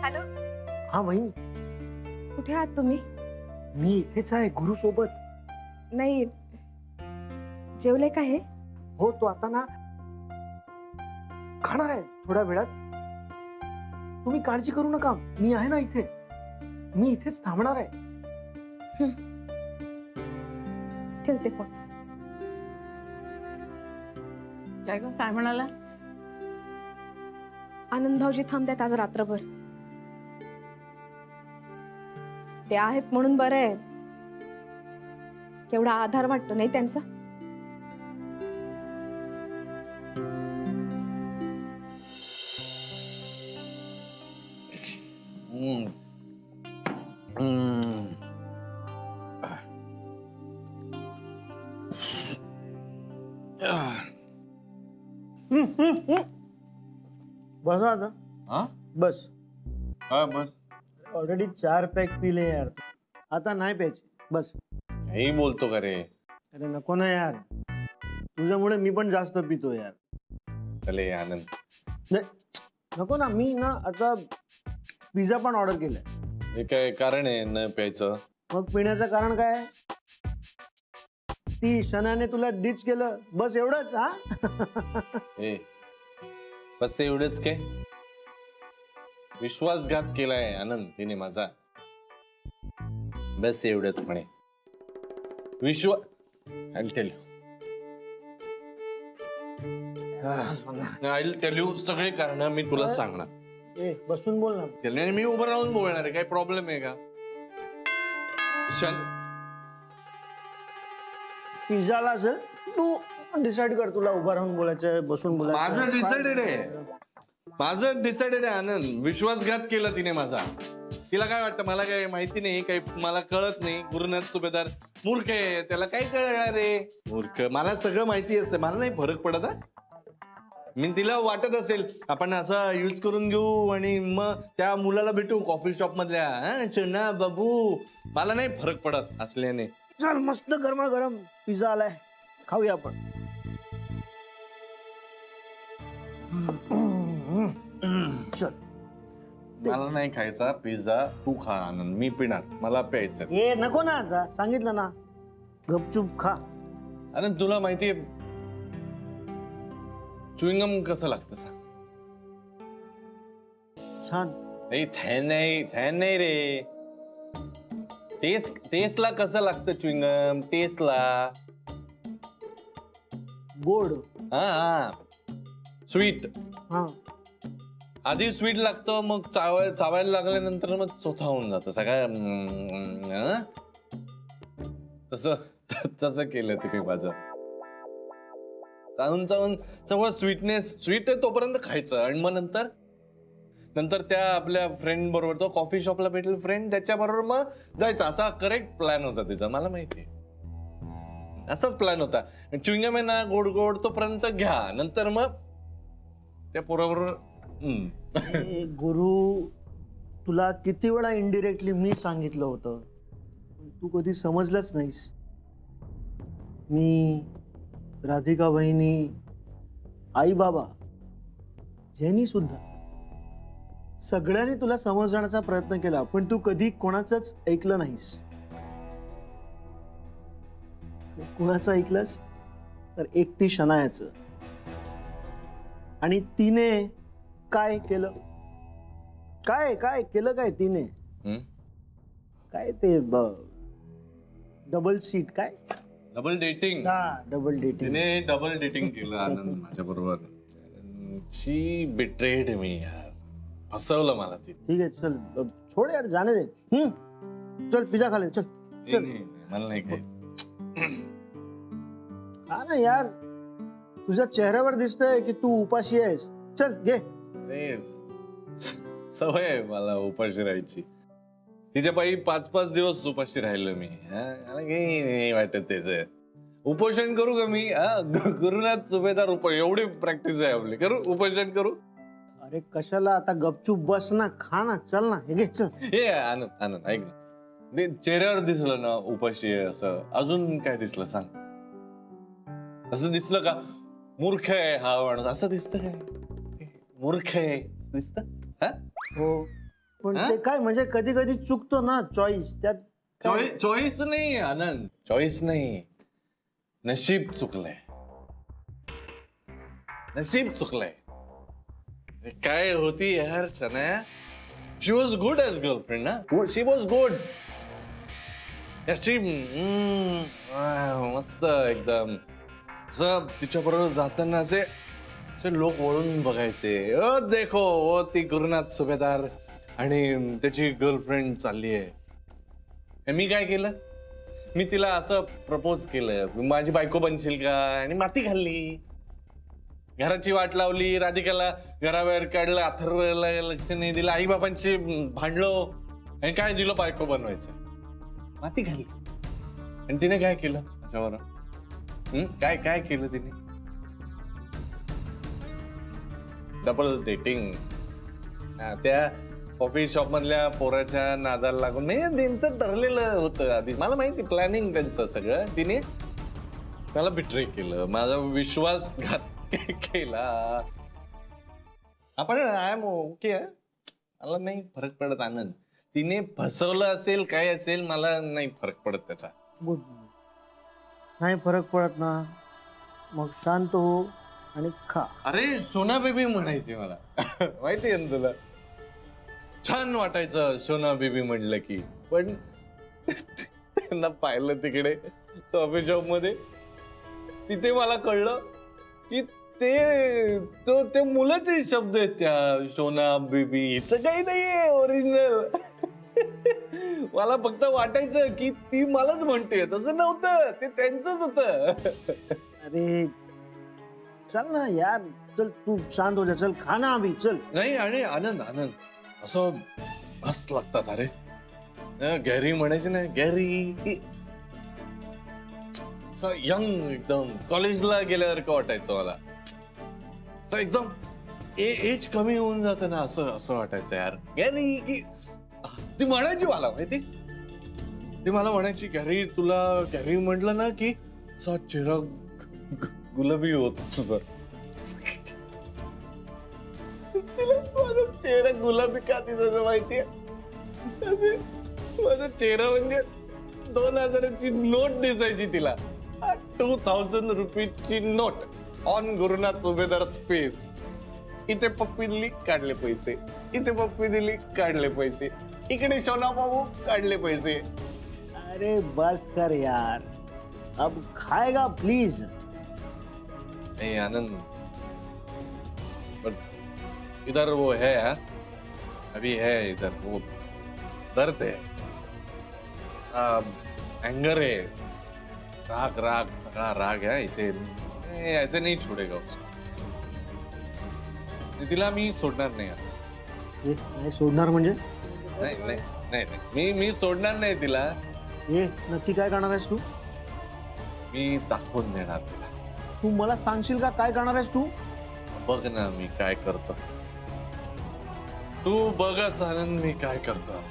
Hello, हा वहिनी, कुठे आहात तुम्ही? मी इथेच आहे गुरु सोबत. नाही, जेवले का हे? हो, तो आता ना खाणार आहे थोड्या वेळात. तुम्ही काळजी करू नका, मी आहे ना इथे. मी इथेच थांबणार आहे. ठेवते फोन. काय म्हणाला? आनंद भाऊजी थांबतायत आज रात्रभर. ते आहेत म्हणून बरं आहे. केवढा आधार वाटतो नाही त्यांचा. बसा आता. हाँ? बस. हाँ बस. ऑलरेडी 4 पॅक पिले यार. आता नाही प्यायचे. बस. यही बोलतो का रे? अरे नको ना यार, तुझ्यामुळे मी पण जास्त पितो यार. चले आनंद. नाही, नको ना. मी ना आता पिझ्झा पण ऑर्डर केलाय. हे काय कारण आहे न प्यायचं? मग पिण्याचं कारण काय? ती शनाने तुला डिच केलं, बस एवढंच. हा ए बस ते एवढंच काय? विश्वासघात केलाय आनंद तिने माझा. बस एवढंच म्हणे. I'll tell you. I'll tell you सगळे कारण मी तुला सांगणार. ए बसून बोल ना. त्याने मी उभं राहून बोलणार आहे. काय प्रॉब्लेम आहे का? पिझ्झाला असेल तू डिसाइड कर, तुला उभं राहून बोलायचं बसून बोलायचं. माझं डिसाइडेड आहे. माझं डिसाइडेड आहे आनंद. विश्वासघात केला तिने माझा. तिला काय वाटतं मला काय माहिती नाही, काही मला कळत नाही. गुरुनाथ सुभेदार मूर्ख आहे, त्याला काय कळणार रे? मूर्ख. मला सगळं माहिती असतं, मला नाही फरक पडत. मी तिला वाटत असेल आपण असं यूज करून घेऊ आणि मग त्या मुलाला भेटू कॉफी शॉप मधल्या. चना बाबू, मला नाही फरक पडत असल्याने. चल, मस्त गरमागरम पिझ्झा आलाय, खाऊया आपण. चल. मला नाही खायचा पिझ्झा, तू खा आनंद. मी पिणार, मला प्यायचं. ए नको ना, आता सांगितलं ना, गपचूप खा. आनंद तुला माहितीये च्युइंगम कसं लागतं सांग? छान. थॅन नाही रे. टेस्टला कसं लागतं च्युइंगम? टेस्टला गोड. हा स्वीट. हा आधी स्वीट लागतं, मग चावायला लागल्यानंतर मग चोथा होऊन जातं सगळ्या. तसं केलं तिथे माझं. चावून चावून सगळं स्वीट आहे तोपर्यंत खायचं. आणि मग नंतर त्या आपल्या फ्रेंड बरोबर, तो कॉफी शॉपला भेटेल फ्रेंड, त्याच्या बरोबर मग जायचं. असा करेक्ट प्लॅन होता तिचा, मला माहिती. असाच प्लॅन होता. च्युइंगम आहे ना, गोड गोड तोपर्यंत घ्या, नंतर मग त्या पोराबरोबर. गुरु, तुला किती वेळा इनडिरेक्टली मी सांगितलं होतं, तू कधी समजलंच नाहीस. मी, राधिका बहिणी, आई बाबा, जेनी सुद्धा, सगळ्यांनी तुला समजण्याचा प्रयत्न केला, पण तू कधी कोणाचंच ऐकलं नाहीस. कुणाचं ऐकलंस तर एकटी शनायाचं. आणि तिने काय केलं? काय केलं काय तिने? काय ते डबल सीट, काय डबल डेटिंग. Double dating. तिने डबल डेटिंग केलं आनंद माझ्या बरोबर. शी बिट्रेड मी यार. फसवलं मला ती. ठीक आहे, चल छोड यार, जाने दे. चल पिझ्झा खा ले. चल चल. मला नाही खायचं. हा ना यार, तुझ्या चेहऱ्यावर दिसतंय की तू उपाशी आहेस. चल घे. अरे सवय आहे मला उपाशी राहायची. तिच्या पायी 5-5 दिवस उपाशी राहिलो मी. मला काही नाही वाटत त्याच. उपोषण करू का मी? गुरुनाथ सुभेदार एवढी प्रॅक्टिस आहे आपली. करू उपोषण करू? अरे कशाला, आता गपचूप बस ना, खा ना, चल ना, हे घे चल. हे आनंद ऐक ना, चेहऱ्यावर दिसलं ना उपाशी आहे असं, अजून काय दिसलं सांग? असं दिसलं का मूर्ख आहे हा माणूस, असं दिसतं काय? मूर्ख आहे दिसत? हो, पण हा? ते काय म्हणजे कधी कधी चुकतो ना चॉईस त्यात काय- चॉईस नाही आनंद, चॉईस नाही, नशीब चुकलंय, नशीब चुकलंय. काय होती यार शनाया, शी वॉज गुड एज गर्लफ्रेंड ना, शी वॉज गुड. शी मस्त एकदम. असं तिच्याबरोबर जाताना असे लोक वळून बघायचे, ओ देखो ओ ती गुरुनाथ सुभेदार आणि त्याची गर्लफ्रेंड चालली आहे. मी काय केलं, मी तिला असं प्रपोज केलं, माझी बायको बनशील का, आणि माती घालली. घराची वाट लावली, राधिकाला घराबाहेर काढलं, अथर्वला लक्ष नाही दिलं, आई बाबांशी भांडलो आणि काय दिलं बायको बनवायचं, माती घालली. आणि तिने काय केलं माझ्यावर, काय काय केलं तिने, डबल डेटिंग. त्या कॉफी शॉप मधल्या पोराच्या नादाला लागून, नाही त्यांचं ठरलेलं होतं आधी, मला माहिती प्लॅनिंग त्यांचं सगळं. तिने मला बिट्रे केलं, माझा विश्वासघात केला. आपण आय एम ओके, मला नाही फरक पडत आनंद. तिने फसवलं असेल काय असेल, मला नाही फरक पडत त्याचा. गुड. नाही फरक पडत ना, मग शांत हो आणि खा. अरे सोना बेबी म्हणायची मला माहिती आहे ना तुला, छान वाटायचं सोना बेबी म्हणलं की. पण त्यांना पाहिलं तिकडे कॉफी शॉप मध्ये, तिथे मला कळलं की ते मुलाचे शब्द आहेत, त्या सोना बेबी हिचं काही नाहीये ओरिजिनल. मला फक्त वाटायचं की ती मलाच म्हणते, तसं नव्हतं, ते त्यांचंच होतं. अरे चल ना यार, चल तू शांत हो जा, चल खा ना अभि, चल. नाही, आणि आनंद आनंद असं मस्त लागतात. अरे गॅरी म्हणायचे ना, गॅरी असं यंग एकदम, कॉलेजला गेल्यासारखं वाटायचं मला. असं एकदम एज कमी होऊन जातं ना, असं असं वाटायचं यार. गॅरी की ती म्हणायची मला माहिती, ती मला म्हणायची, गॅरी तुला, गॅरी म्हटलं ना की असा चेहरा गुलाबी होत तुझा. तिला माझा चेहरा गुलाबी का दिसायचं माहितीये, माझा चेहरा म्हणजे 2000ची नोट दिसायची तिला, 2000 रुपीची नोट ऑन गुरुनाथ सुभेदार फेस. इथे पप्पी दिली काढले पैसे, इथे पप्पी दिली काढले पैसे, इकडे सोना बाबू काढले पैसे. अरे बस कर यार, अब खाएगा प्लीज. नहीं आनंद, बट इधर वो है यार, अभी है इधर वो दर्द है, एंगर है, राग राग सगळा राग है इथे. ऐसे नहीं छोड़ेगा उसको, तिला मी सोडणार नाही असं. हे नाही सोडणार म्हणजे? नाही नाही नाही नाही, मी सोडणार नाही तिला. हे नक्की काय करणार आहेस तू? मी दाखवून देणार तिला. तू मला सांगशील का काय करणार आहेस तू? बघ ना मी काय करतो, तू बघच आनंद मी काय करतो.